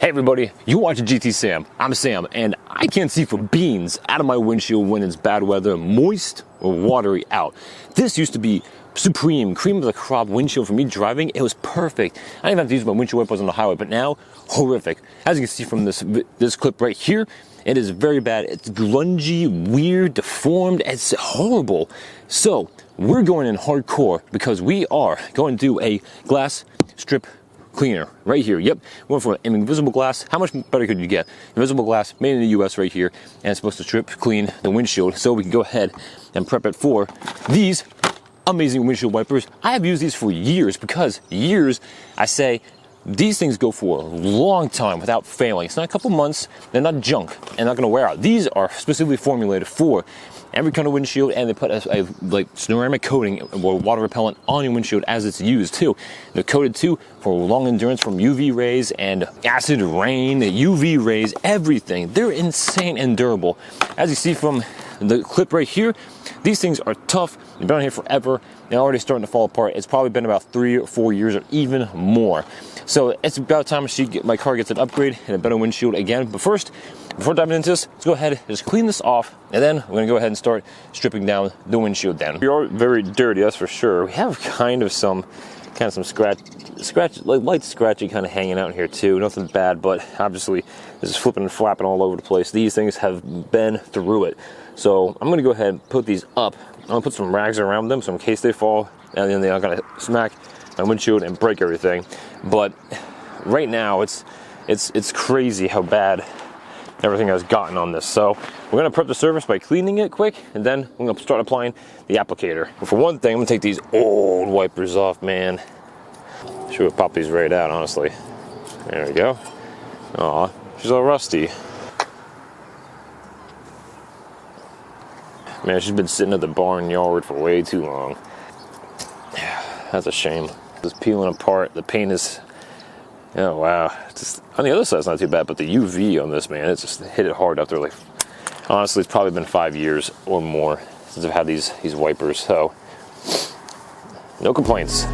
Hey everybody, you watching GT Sam. I'm Sam, and I can't see for beans out of my windshield when it's bad weather, moist or watery out. This used to be supreme, cream of the crop windshield for me driving. It was perfect. I didn't even have to use my windshield wipers on the highway, but now, horrific. As you can see from this clip right here, it is very bad. It's grungy, weird, deformed. It's horrible. So, we're going in hardcore because we are going to do a glass strip cleaner right here. Yep, went for an invisible glass. How much better could you get? Invisible glass made in the US right here, and it's supposed to strip clean the windshield, so we can go ahead and prep it for these amazing windshield wipers. I have used these for years because I say these things go for a long time without failing. It's not a couple months. They're not junk and not going to wear out. These are specifically formulated for every kind of windshield, and they put a like ceramic coating or water repellent on your windshield as it's used too. They're coated too for long endurance from UV rays and acid rain, UV rays, everything. They're insane and durable. As you see from the clip right here, these things are tough. They've been on here forever. They're already starting to fall apart. It's probably been about 3 or 4 years or even more. So it's about time my car gets an upgrade and a better windshield again. But first, before diving into this, let's go ahead and just clean this off, and then we're gonna go ahead and start stripping down the windshield down. We are very dirty, that's for sure. We have kind of some scratch, like light scratchy kind of hanging out in here too. Nothing bad, but obviously this is flipping and flapping all over the place. These things have been through it. So I'm gonna go ahead and put these up. I'm gonna put some rags around them so in case they fall, and then they're not gonna smack my windshield and break everything. But right now it's crazy how bad everything has gotten on this. So we're gonna prep the surface by cleaning it quick, and then we're gonna start applying the applicator. But for one thing, I'm gonna take these old wipers off, man. Should have popped these right out, honestly. There we go. Aw, she's all rusty. Man, she's been sitting at the barnyard for way too long. That's a shame. It's peeling apart. The paint is, oh wow. Just, on the other side, it's not too bad, but the UV on this, man, it just hit it hard after, like, honestly, it's probably been 5 years or more since I've had these wipers, so no complaints.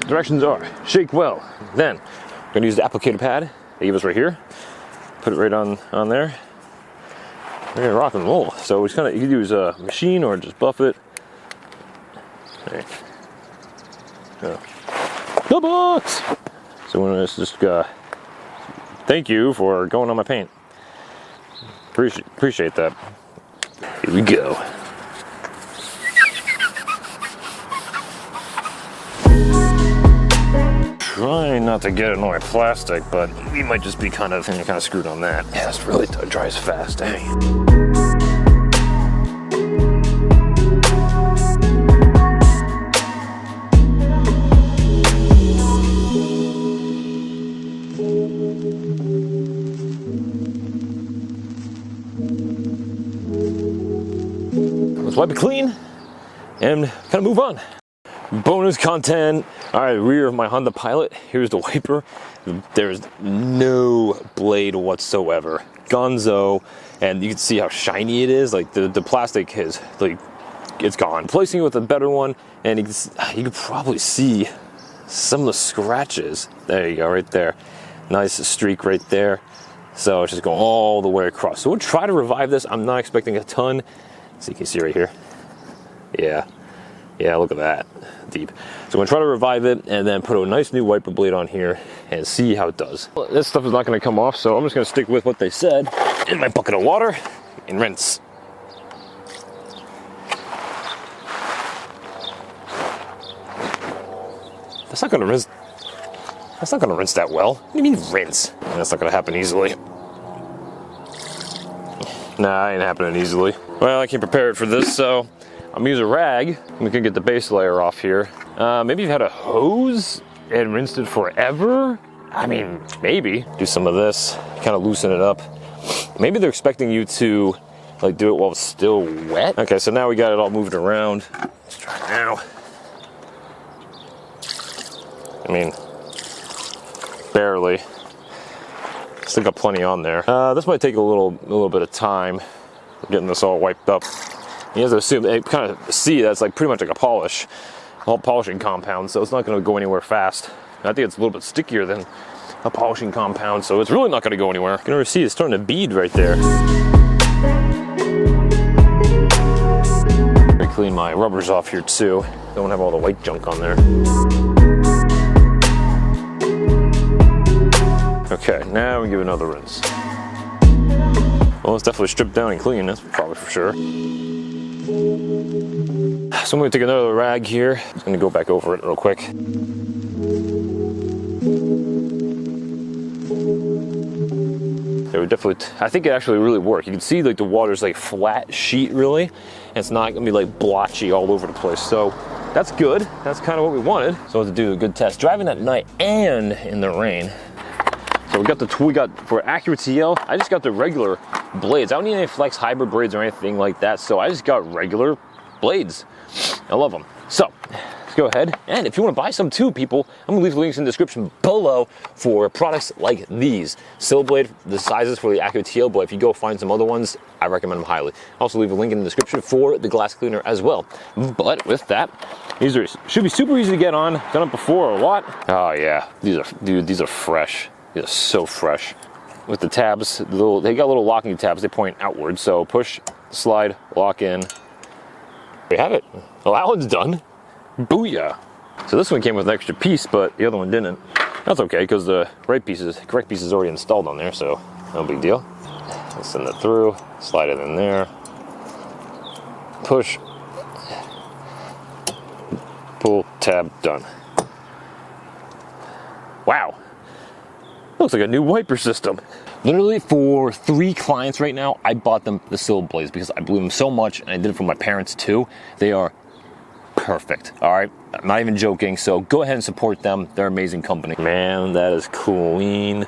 Directions are shake well. Then I'm gonna use the applicator pad they give us right here. Put it right on there. We're gonna rock and roll. So it's kind of, you can use a machine or just buff it. Right. The box. So we're gonna just thank you for going on my paint. Appreciate that. Here we go. Trying not to get it on my plastic, but we might just be kind of screwed on that. Yeah, it's really dries fast, dang. Let's wipe it clean and kind of move on. Bonus content. All right, rear of my Honda Pilot. Here's the wiper. There's no blade whatsoever. Gonzo, and you can see how shiny it is. Like the plastic is like, it's gone. Replacing it with a better one, and you can probably see some of the scratches. There you go, right there. Nice streak right there. So it's just going all the way across. So we'll try to revive this. I'm not expecting a ton. So you can see right here. Yeah, look at that, deep. So I'm gonna try to revive it and then put a nice new wiper blade on here and see how it does. Well, this stuff is not gonna come off, so I'm just gonna stick with what they said in my bucket of water and rinse. That's not gonna rinse that well. What do you mean rinse? That's not gonna happen easily. Nah, it ain't happening easily. Well, I can't prepare it for this, so I'm gonna use a rag. We can get the base layer off here. Maybe you've had a hose and rinsed it forever. I mean, maybe. Do some of this, kind of loosen it up. Maybe they're expecting you to like do it while it's still wet. Okay, so now we got it all moved around. Let's try it now. I mean, barely. Still got plenty on there. This might take a little bit of time getting this all wiped up. You have to assume, kind of see that's like pretty much like a polishing compound, so it's not going to go anywhere fast. I think it's a little bit stickier than a polishing compound, so it's really not going to go anywhere. You can already see it's starting to bead right there. Clean my rubbers off here too. Don't have all the white junk on there. Okay, now we give it another rinse. Well, it's definitely stripped down and clean, that's probably for sure. So I'm gonna take another rag here. I'm just gonna go back over it real quick. It would definitely, I think it actually really worked. You can see like the water's like flat sheet really, and it's not gonna be like blotchy all over the place. So that's good. That's kind of what we wanted. So to do a good test, driving at night and in the rain. So we got for Acura TL, I just got the regular blades. I don't need any flex hybrid blades or anything like that. So I just got regular blades. I love them. So let's go ahead. And if you want to buy some too, people, I'm gonna leave the links in the description below for products like these. Sill blade, the sizes for the Acura TL, but if you go find some other ones, I recommend them highly. I'll also leave a link in the description for the glass cleaner as well. But with that, these should be super easy to get on. Done it before a lot. Oh yeah, these are fresh. These are so fresh. With the tabs, they got little locking tabs. They point outward. So push, slide, lock in. There you have it. Well, that one's done. Booyah. So this one came with an extra piece, but the other one didn't. That's okay, because the correct piece is already installed on there, so no big deal. Let's send it through, slide it in there. Push. Pull, tab, done. Wow. Looks like a new wiper system. Literally for 3 clients right now, I bought them the Sill blades because I believe them so much, and I did it for my parents too. They are perfect, all right? I'm not even joking, so go ahead and support them. They're an amazing company. Man, that is clean.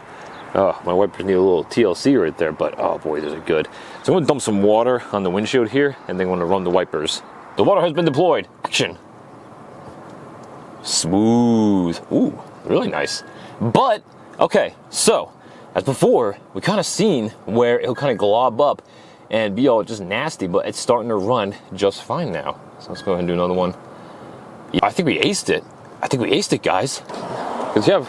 Oh, my wipers need a little TLC right there, but oh boy, those are good. So I'm gonna dump some water on the windshield here, and then I'm gonna run the wipers. The water has been deployed. Action. Smooth. Ooh, really nice. But, okay, so, as before, we kind of seen where it'll kind of glob up and be all just nasty, but it's starting to run just fine now. So let's go ahead and do another one. Yeah, I think we aced it. I think we aced it, guys. Because you have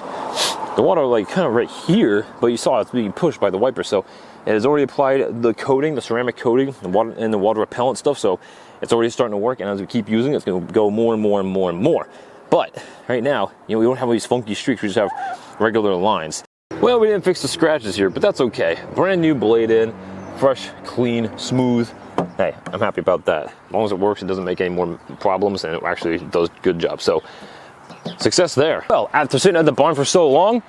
the water like kind of right here, but you saw it's being pushed by the wiper. So it has already applied the coating, the ceramic coating, and the water repellent stuff. So it's already starting to work, and as we keep using it, it's going to go more and more and more and more. But right now, we don't have all these funky streaks. We just have regular lines. Well, we didn't fix the scratches here, but that's okay. Brand new blade in, fresh, clean, smooth. Hey, I'm happy about that. As long as it works, it doesn't make any more problems, and it actually does a good job. So, success there. Well, after sitting at the barn for so long,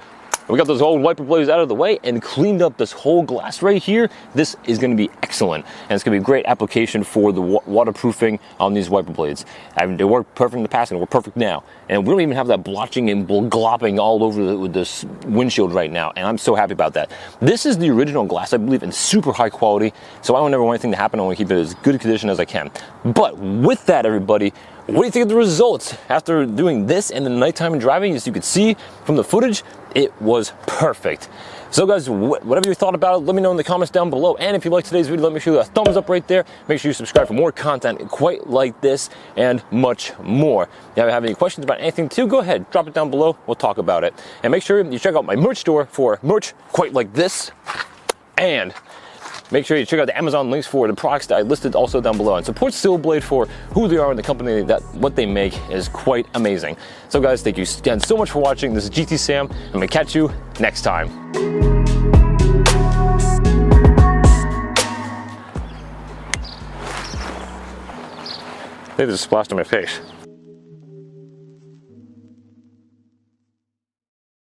we got those old wiper blades out of the way and cleaned up this whole glass right here. This is going to be excellent, and it's going to be a great application for the waterproofing on these wiper blades. They work perfect in the past and work perfect now, and we don't even have that blotching and glopping all over this windshield right now, and I'm so happy about that. This is the original glass, I believe, in super high quality, so I don't ever want anything to happen. I want to keep it as good a condition as I can. But with that, everybody, what do you think of the results after doing this and the nighttime and driving? As you can see from the footage, it was perfect. So guys, whatever you thought about it, let me know in the comments down below. And if you liked today's video, let me show you a thumbs up right there. Make sure you subscribe for more content quite like this and much more. If you have any questions about anything too, go ahead, drop it down below. We'll talk about it. And make sure you check out my merch store for merch quite like this. And make sure you check out the Amazon links for the products that I listed also down below, and support Sill Blade for who they are and the company that what they make is quite amazing. So guys, thank you again so much for watching. This is GT Sam. I'm gonna catch you next time. They just splashed on my face.